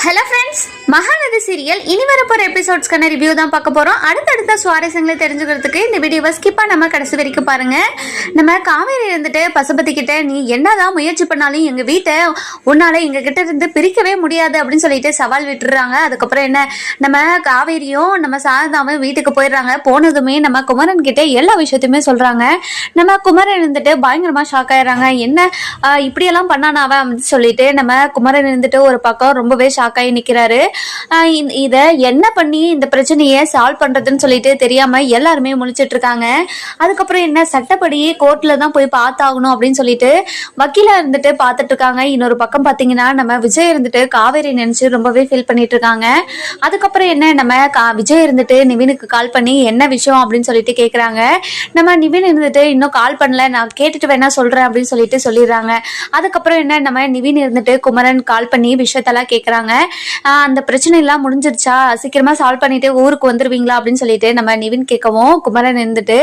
Hello friends, Mahanadi serial இனி வரப்போற எபிசோட்ஸ்க்கான review தான் பார்க்க போறோம். அடுத்தடுத்த சுவாரஸ்யங்களை தெரிஞ்சுக்கிறதுக்கு இந்த வீடியோவை ஸ்கிப் பண்ணாம கடைசி வரைக்கும் பாருங்க. நம்ம காவேரி இருந்துட்டு பசுபதி கிட்ட, நீ என்னதான் முயற்சி பண்ணாலும் எங்க வீட்டை உன்னால எங்க கிட்ட இருந்து பிரிக்கவே முடியாது அப்படின்னு சொல்லிட்டு சவால் விட்டுறாங்க. அதுக்கப்புறம் என்ன, நம்ம காவேரியும் நம்ம சாரதாவும் வீட்டுக்கு போயிடுறாங்க. போனதுமே நம்ம குமரன் கிட்ட எல்லா விஷயத்தையுமே சொல்றாங்க. நம்ம குமரன் இருந்துட்டு பயங்கரமா ஷாக் ஆயிடுறாங்க. என்ன இப்படியெல்லாம் பண்ணானாவ அப்படின்னு சொல்லிட்டு நம்ம குமரன் இருந்துட்டு ஒரு பக்கம் ரொம்பவே ஷாக் ஆகி நிக்கிறாரு. இத என்ன பண்ணி இந்த பிரச்சனையை சால்வ் பண்றதுன்னு சொல்லிட்டு தெரியாம எல்லாருமே முழிச்சிட்டு இருக்காங்க. அதுக்கப்புறம் என்ன, சட்டப்படி கோர்ட்ல தான் போய் பார்த்தாகணும் அப்படின்னு சொல்லிட்டு வக்கீலா இருந்துட்டு பார்த்துட்டு இருக்காங்க. இன்னொரு பக்கம் பாத்தீங்கன்னா நம்ம விஜய் இருந்துட்டு காவேரி நினைச்சு ரொம்பவே ஃபீல் பண்ணிட்டு இருக்காங்க. அதுக்கப்புறம் என்ன, நம்ம விஜய் இருந்துட்டு நிவினுக்கு கால் பண்ணி என்ன விஷயம் அப்படின்னு சொல்லிட்டு கேக்குறாங்க. நம்ம நிவின் இருந்துட்டு இன்னும் கால் பண்ணல, நான் கேட்டுட்டு வேணா சொல்றேன் அப்படின்னு சொல்லிட்டு சொல்லிடுறாங்க. அதுக்கப்புறம் என்ன, நம்ம நிவின் இருந்துட்டு குமரன் கால் பண்ணி விஷயத்தெல்லாம் கேக்குறாங்க. அந்த பிரச்சனை எல்லாம் முடிஞ்சிருச்சா, சீக்கிரமா சால்வ் பண்ணிட்டு ஊருக்கு வந்துருவீங்களா அப்படின்னு சொல்லிட்டு நம்ம நிவின் கேட்கவும் குமரன் இருந்துட்டு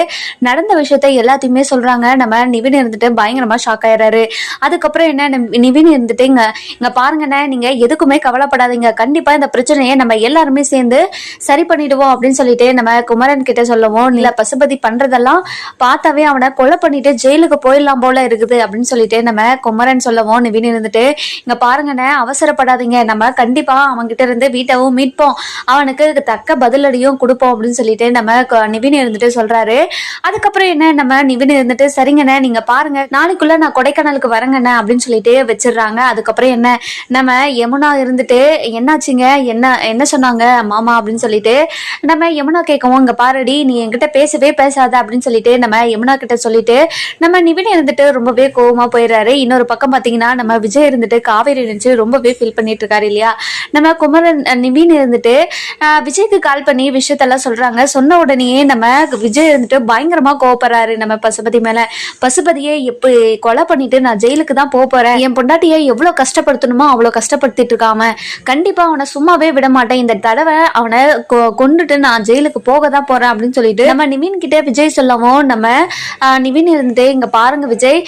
நடந்த விஷயத்த எல்லாத்தையுமே சொல்றாங்க. நம்ம நிவின் இருந்துட்டு பயங்கரமா ஷாக் ஆயிடுறாரு. அதுக்கப்புறம் என்ன, நிவின் இருந்துட்டு இங்க பாருங்கண்ணே, நீங்க எதுக்குமே கவலைப்படாதீங்க, கண்டிப்பா இந்த பிரச்சனையை நம்ம எல்லாருமே சேர்ந்து சரி பண்ணிடுவோம் அப்படின்னு சொல்லிட்டு நம்ம குமரன் கிட்ட சொல்லவும், இல்ல பசுபதி பண்றதெல்லாம் பார்த்தாவே அவனை கொலை பண்ணிட்டு ஜெயிலுக்கு போயிடலாம் போல இருக்குது அப்படின்னு சொல்லிட்டு நம்ம குமரன் சொல்லவும், நிவின் இருந்துட்டு இங்க பாருங்கண்ணே, அவசரப்படாதீங்க, நம்ம கண்டிப்பா அவன்கிட்ட இருந்து வீட்டவும் மீட்போம், அவனுக்கு தக்க பதிலடியும் கொடுப்போம் அப்படின்னு சொல்லிட்டு நம்ம நிவின் இருந்துட்டு சொல்றாரு. அதுக்கப்புறம் என்ன, நம்ம நிவின் இருந்துட்டு சரிங்கண்ணே, நீங்க பாருங்க, நாளைக்குள்ள நான் கொடைக்கானலுக்கு வரேங்கண்ணே அப்படின்னு சொல்லிட்டு வச்சிடுறாங்க. அதுக்கப்புறம் என்ன, நம்ம யமுனா இருந்துட்டு என்னாச்சுங்க, என்ன சொன்னாங்க மாமா அப்படின்னு சொல்லிட்டு நம்ம யமுனா கேட்கவும், இங்க பாருடி, நீ என்கிட்ட பேசவே பேசாத அப்படின்னு சொல்லிட்டு நம்ம யமுனா கிட்ட சொல்லிட்டு நம்ம நிவின் இருந்துட்டு ரொம்பவே கோவமா போயிடுறாரு. இன்னொரு பக்கம் பாத்தீங்கன்னா நம்ம விஜய் இருந்துட்டு காவேரி நினைச்சு ரொம்பவே ஃபீல் பண்ணிட்டு இருக்காரு இல்லையா. நம்ம குமரன் நிவின் இருந்துட்டு விஜய்க்கு கால் பண்ணி விஷயத்தெல்லாம் சொல்றாங்க. சொன்ன உடனே நம்ம விஜய் இருந்துட்டு பயங்கரமா கோவப்படுறாரு நம்ம பசுபதி மேல. பசுபதியை எப்படி கொலை பண்ணிட்டு நான் ஜெயிலுக்கு தான் போறேன், என் பொண்டாட்டியை எவ்வளவு கஷ்டப்படுத்தணுமோ அவ்வளவு கஷ்டப்படுத்திட்டு இருக்காம, கண்டிப்பா அவனை சும்மாவே விட மாட்டேன், இந்த தடவை அவனை கொண்டுட்டு நான் ஜெயிலுக்கு போக தான் போறேன் அப்படின்னு சொல்லிட்டு நம்ம நிவின் கிட்ட விஜய் சொல்லவும், நம்ம நிவின் இருந்துட்டு இங்க பாருங்க விஜய்,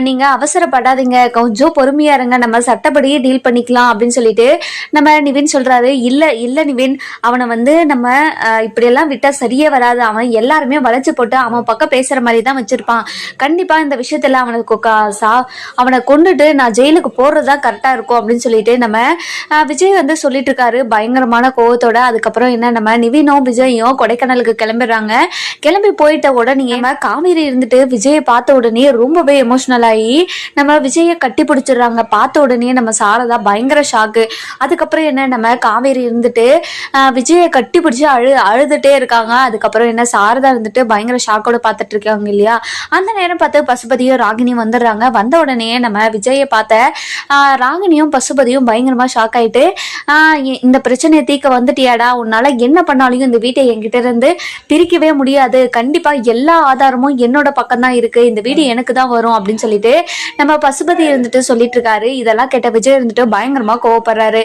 நீங்க அவசரப்படாதீங்க, கொஞ்சம் பொறுமையா இருங்க, நம்ம சட்டப்படியே டீல் பண்ணிக்கலாம் அப்படின்னு சொல்லிட்டு நம்ம நிவின் சொல்றாரு. இல்ல நிவின், அவனை நம்ம இப்படியெல்லாம் விட்டா சரியே வராது, அவன் எல்லாருமே வளைச்சு போட்டு அவன் பக்கம் பேசுற மாதிரி தான் வச்சிருப்பான், கண்டிப்பா இந்த விஷயத்துல அவனை கொண்டுட்டு நான் ஜெயிலுக்கு போறதுதான் கரெக்டா இருக்கும் அப்படின்னு சொல்லிட்டு நம்ம விஜய் சொல்லிட்டு இருக்காரு பயங்கரமான கோவத்தோட. அதுக்கப்புறம் என்ன, நம்ம நிவினும் விஜயும் கொடைக்கானலுக்கு கிளம்பிடுறாங்க. கிளம்பி போயிட்ட உடனே நம்ம காவேரி இருந்துட்டு விஜயை பார்த்த உடனே ரொம்பவே எமோஷனல் ஆகி நம்ம விஜயை கட்டி பிடிச்சிடுறாங்க. பார்த்த உடனே நம்ம சாரதா பயங்கர ஷாக்கு. அதுக்கப்புறம் என்ன, நம்ம காவேரி இருந்துட்டு விஜயை கட்டி பிடிச்சி அழுதுட்டே இருக்காங்க. அதுக்கப்புறம் என்ன, சாரதா இருந்துட்டு பயங்கர ஷாக்கோட பார்த்துட்டு இருக்காங்க இல்லையா. அந்த நேரம் பார்த்து பசுபதியும் ராகினியும் வந்துடுறாங்க. வந்த உடனே நம்ம விஜயை பார்த்த ராகினியும் பசுபதியும் பயங்கரமா ஷாக் ஆயிட்டு, இந்த பிரச்சனையை தீர்க்க வந்துட்டியாடா, உன்னால என்ன பண்ணாலும் இந்த வீட்டை என்கிட்ட இருந்து பிரிக்கவே முடியாது, கண்டிப்பா எல்லா ஆதாரமும் என்னோட பக்கம் தான் இருக்கு, இந்த வீடு எனக்கு தான் வரும் அப்படின்னு சொல்லிட்டு நம்ம பசுபதி இருந்துட்டு சொல்லிட்டு இருக்காரு. இதெல்லாம் கேட்ட விஜய் இருந்துட்டு பயங்கரமா கோவப்படுறாரு.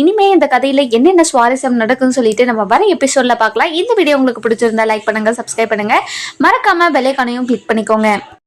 இனிமே இந்த கதையில என்னென்ன சுவாரஸ்யம் நடக்கும்னு சொல்லிட்டு நம்ம வர எபிசோட்ல பார்க்கலாம். இந்த வீடியோ உங்களுக்கு பிடிச்சிருந்தா லைக் பண்ணுங்க, சப்ஸ்கிரைப் பண்ணுங்க, மறக்காம பெல் ஐகானையும் கிளிக் பண்ணிக்கோங்க.